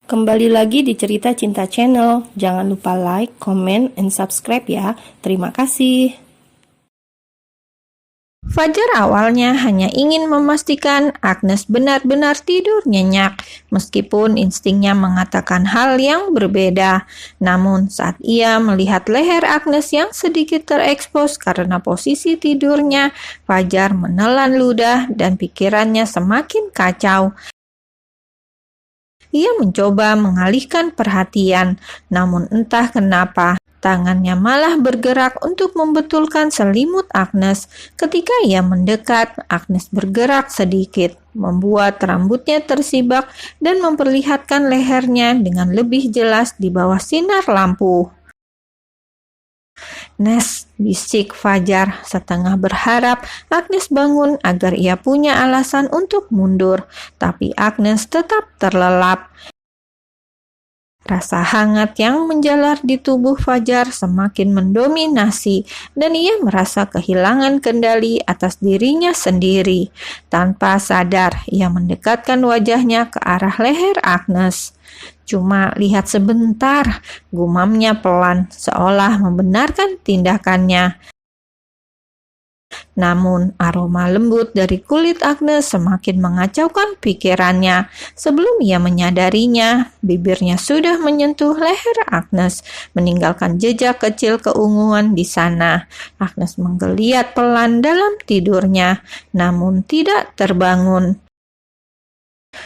Kembali lagi di Cerita Cinta Channel. Jangan lupa like, comment, and subscribe ya. Terima kasih. Fajar awalnya hanya ingin memastikan Agnes benar-benar tidur nyenyak, meskipun instingnya mengatakan hal yang berbeda. Namun saat ia melihat leher Agnes yang sedikit terekspos karena posisi tidurnya, Fajar menelan ludah dan pikirannya semakin kacau. Ia mencoba mengalihkan perhatian, namun entah kenapa tangannya malah bergerak untuk membetulkan selimut Agnes. Ketika ia mendekat, Agnes bergerak sedikit, membuat rambutnya tersibak dan memperlihatkan lehernya dengan lebih jelas di bawah sinar lampu. "Nes," bisik Fajar setengah berharap Agnes bangun agar ia punya alasan untuk mundur, tapi Agnes tetap terlelap. Rasa hangat yang menjalar di tubuh Fajar semakin mendominasi dan ia merasa kehilangan kendali atas dirinya sendiri. Tanpa sadar, ia mendekatkan wajahnya ke arah leher Agnes. "Cuma lihat sebentar," gumamnya pelan, seolah membenarkan tindakannya. Namun, aroma lembut dari kulit Agnes semakin mengacaukan pikirannya. Sebelum ia menyadarinya, bibirnya sudah menyentuh leher Agnes, meninggalkan jejak kecil keunguan di sana. Agnes menggeliat pelan dalam tidurnya, namun tidak terbangun.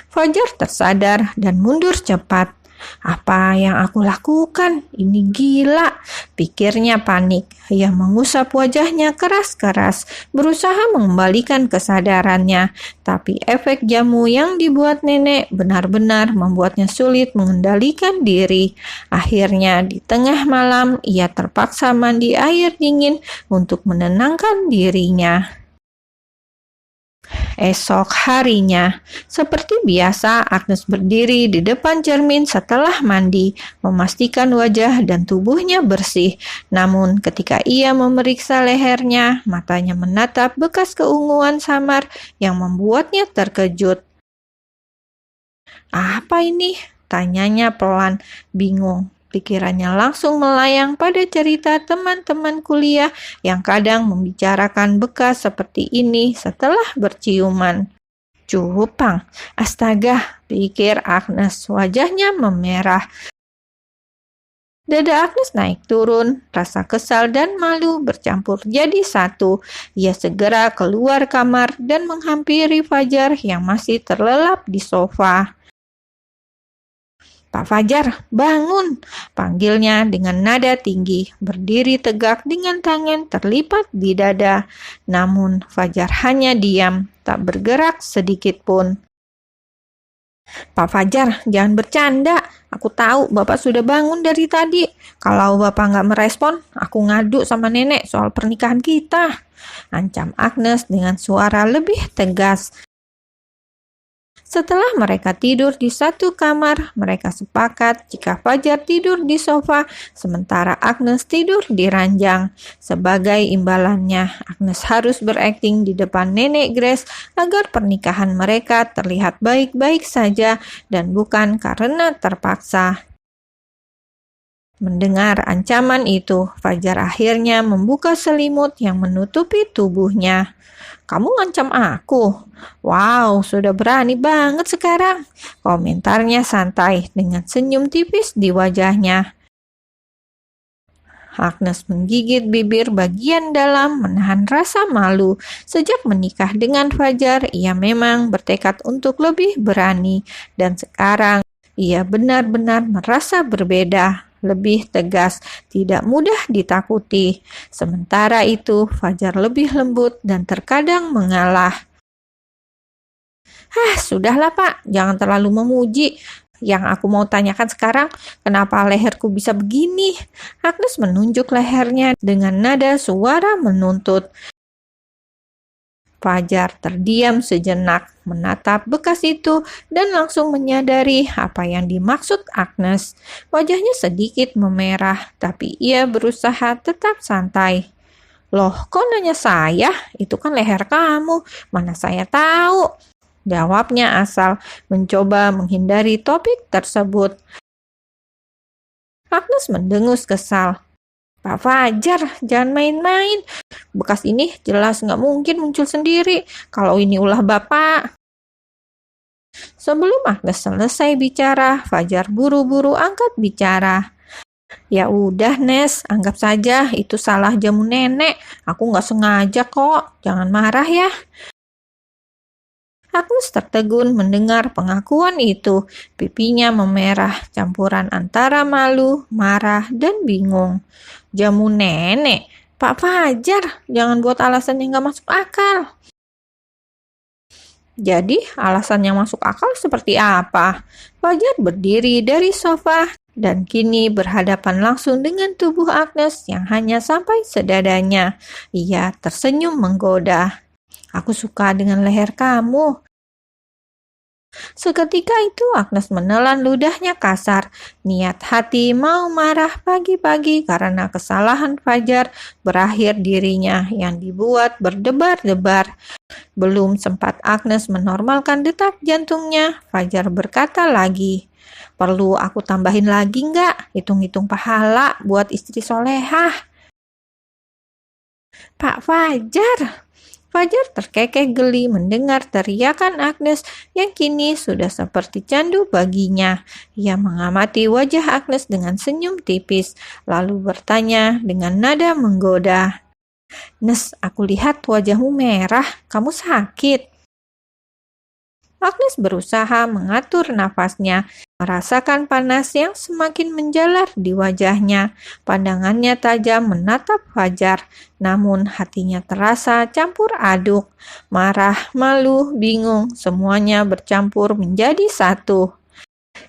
Fajar tersadar dan mundur cepat. "Apa yang aku lakukan? Ini gila," pikirnya panik. Ia mengusap wajahnya keras-keras, berusaha mengembalikan kesadarannya. Tapi efek jamu yang dibuat nenek benar-benar membuatnya sulit mengendalikan diri. Akhirnya, di tengah malam, ia terpaksa mandi air dingin untuk menenangkan dirinya. Esok harinya, seperti biasa, Agnes berdiri di depan cermin setelah mandi, memastikan wajah dan tubuhnya bersih. Namun, ketika ia memeriksa lehernya, matanya menatap bekas keunguan samar yang membuatnya terkejut. "Apa ini?" tanyanya pelan, bingung. Pikirannya langsung melayang pada cerita teman-teman kuliah yang kadang membicarakan bekas seperti ini setelah berciuman. "Cupang, astaga," pikir Agnes, wajahnya memerah. Dada Agnes naik turun, rasa kesal dan malu bercampur jadi satu. Ia segera keluar kamar dan menghampiri Fajar yang masih terlelap di sofa. "Pak Fajar, bangun!" panggilnya dengan nada tinggi, berdiri tegak dengan tangan terlipat di dada. Namun Fajar hanya diam, tak bergerak sedikit pun. "Pak Fajar, jangan bercanda. Aku tahu Bapak sudah bangun dari tadi. Kalau Bapak nggak merespon, aku ngadu sama nenek soal pernikahan kita," ancam Agnes dengan suara lebih tegas. Setelah mereka tidur di satu kamar, mereka sepakat jika Fajar tidur di sofa, sementara Agnes tidur di ranjang. Sebagai imbalannya, Agnes harus berakting di depan Nenek Grace agar pernikahan mereka terlihat baik-baik saja dan bukan karena terpaksa. Mendengar ancaman itu, Fajar akhirnya membuka selimut yang menutupi tubuhnya. "Kamu ngancam aku? Wow, sudah berani banget sekarang," komentarnya santai dengan senyum tipis di wajahnya. Agnes menggigit bibir bagian dalam menahan rasa malu. Sejak menikah dengan Fajar, ia memang bertekad untuk lebih berani, dan sekarang ia benar-benar merasa berbeda, lebih tegas, tidak mudah ditakuti. Sementara itu, Fajar lebih lembut dan terkadang mengalah. Sudahlah Pak, jangan terlalu memuji. Yang aku mau tanyakan sekarang, kenapa leherku bisa begini?" Agnes menunjuk lehernya dengan nada suara menuntut. Fajar terdiam sejenak, menatap bekas itu dan langsung menyadari apa yang dimaksud Agnes. Wajahnya sedikit memerah, tapi ia berusaha tetap santai. "Loh, kok nanya saya? Itu kan leher kamu. Mana saya tahu?" jawabnya Asal, mencoba menghindari topik tersebut. Agnes mendengus kesal. Pak Fajar, jangan main-main. Bekas ini jelas nggak mungkin muncul sendiri kalau ini ulah Bapak. Sebelum Agnes selesai bicara, Fajar buru-buru angkat bicara. Ya udah Nes, anggap saja itu salah jamu nenek. Aku nggak sengaja kok, jangan marah ya. Agnes tertegun mendengar pengakuan itu. Pipinya memerah, campuran antara malu, marah, dan bingung. Jamu nenek? Pak Fajar, jangan buat alasan yang gak masuk akal. Jadi, alasan yang masuk akal seperti apa? Fajar berdiri dari sofa dan kini berhadapan langsung dengan tubuh Agnes yang hanya sampai sedadanya. Ia tersenyum menggoda. Aku suka dengan leher kamu. Seketika itu Agnes menelan ludahnya kasar. Niat hati mau marah pagi-pagi karena kesalahan Fajar, berakhir dirinya yang dibuat berdebar-debar. Belum sempat Agnes menormalkan detak jantungnya, Fajar berkata lagi, perlu aku tambahin lagi nggak? Hitung-hitung pahala buat istri solehah. Pak Fajar! Fajar terkekeh geli mendengar teriakan Agnes yang kini sudah seperti candu baginya. Ia mengamati wajah Agnes dengan senyum tipis, lalu bertanya dengan nada menggoda. Nes, aku lihat wajahmu merah, kamu sakit. Agnes berusaha mengatur nafasnya, merasakan panas yang semakin menjalar di wajahnya. Pandangannya tajam menatap Fajar, namun hatinya terasa campur aduk. Marah, malu, bingung, semuanya bercampur menjadi satu.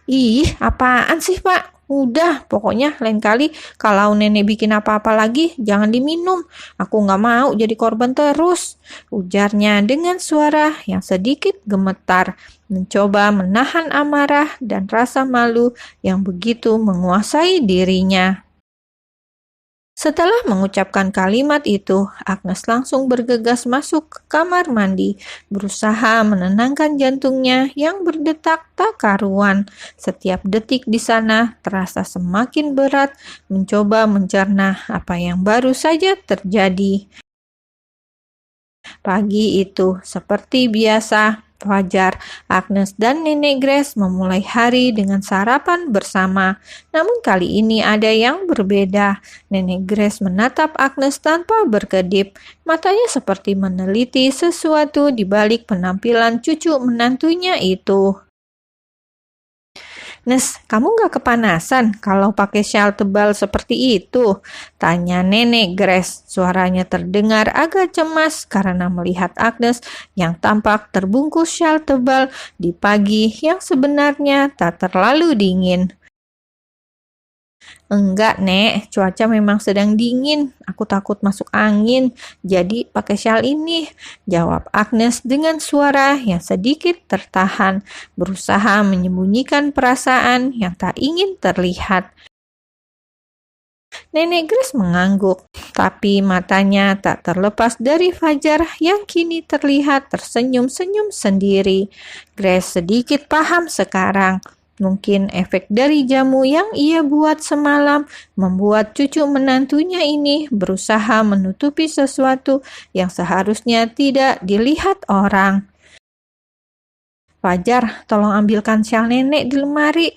Ih, apaan sih Pak? Udah, pokoknya lain kali kalau nenek bikin apa-apa lagi, jangan diminum. Aku nggak mau jadi korban terus. Ujarnya dengan suara yang sedikit gemetar, mencoba menahan amarah dan rasa malu yang begitu menguasai dirinya. Setelah mengucapkan kalimat itu, Agnes langsung bergegas masuk ke kamar mandi, berusaha menenangkan jantungnya yang berdetak tak karuan. Setiap detik di sana terasa semakin berat, mencoba mencerna apa yang baru saja terjadi. Pagi itu, seperti biasa, Fajar, Agnes, dan Nenek Grace memulai hari dengan sarapan bersama. Namun kali ini ada yang berbeda. Nenek Grace menatap Agnes tanpa berkedip. Matanya seperti meneliti sesuatu di balik penampilan cucu menantunya itu. Nes, kamu gak kepanasan kalau pakai syal tebal seperti itu? Tanya Nenek Grace. Suaranya terdengar agak cemas karena melihat Agnes yang tampak terbungkus syal tebal di pagi yang sebenarnya tak terlalu dingin. Enggak, Nek. Cuaca memang sedang dingin. Aku takut masuk angin. Jadi pakai syal ini. Jawab Agnes dengan suara yang sedikit tertahan. Berusaha menyembunyikan perasaan yang tak ingin terlihat. Nenek Grace mengangguk. Tapi matanya tak terlepas dari Fajar yang kini terlihat tersenyum-senyum sendiri. Grace sedikit paham sekarang. Mungkin efek dari jamu yang ia buat semalam membuat cucu menantunya ini berusaha menutupi sesuatu yang seharusnya tidak dilihat orang. Fajar, tolong ambilkan syal nenek di lemari.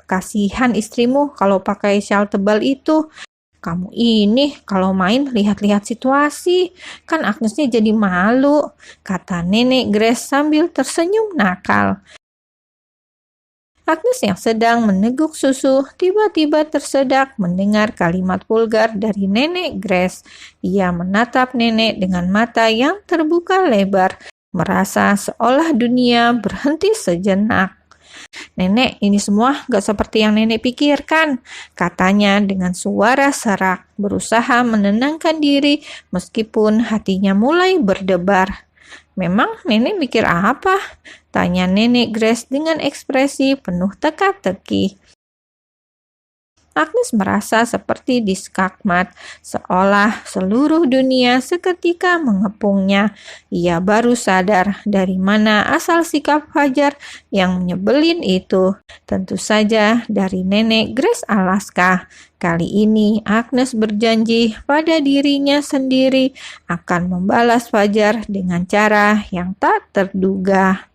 Kasihan istrimu kalau pakai syal tebal itu. Kamu ini kalau main lihat-lihat situasi. Kan Agnesnya jadi malu, kata Nenek Grace sambil tersenyum nakal. Agnes yang sedang meneguk susu tiba-tiba tersedak mendengar kalimat vulgar dari Nenek Grace. Ia menatap nenek dengan mata yang terbuka lebar, merasa seolah dunia berhenti sejenak. Nenek, ini semua gak seperti yang nenek pikirkan, katanya dengan suara serak, berusaha menenangkan diri meskipun hatinya mulai berdebar. Memang nenek mikir apa? Tanya Nenek Grace dengan ekspresi penuh teka-teki. Agnes merasa seperti diskakmat, seolah seluruh dunia seketika mengepungnya. Ia baru sadar dari mana asal sikap Fajar yang menyebelin itu. Tentu saja dari nenek Grace Alaska. Kali ini Agnes berjanji pada dirinya sendiri akan membalas Fajar dengan cara yang tak terduga.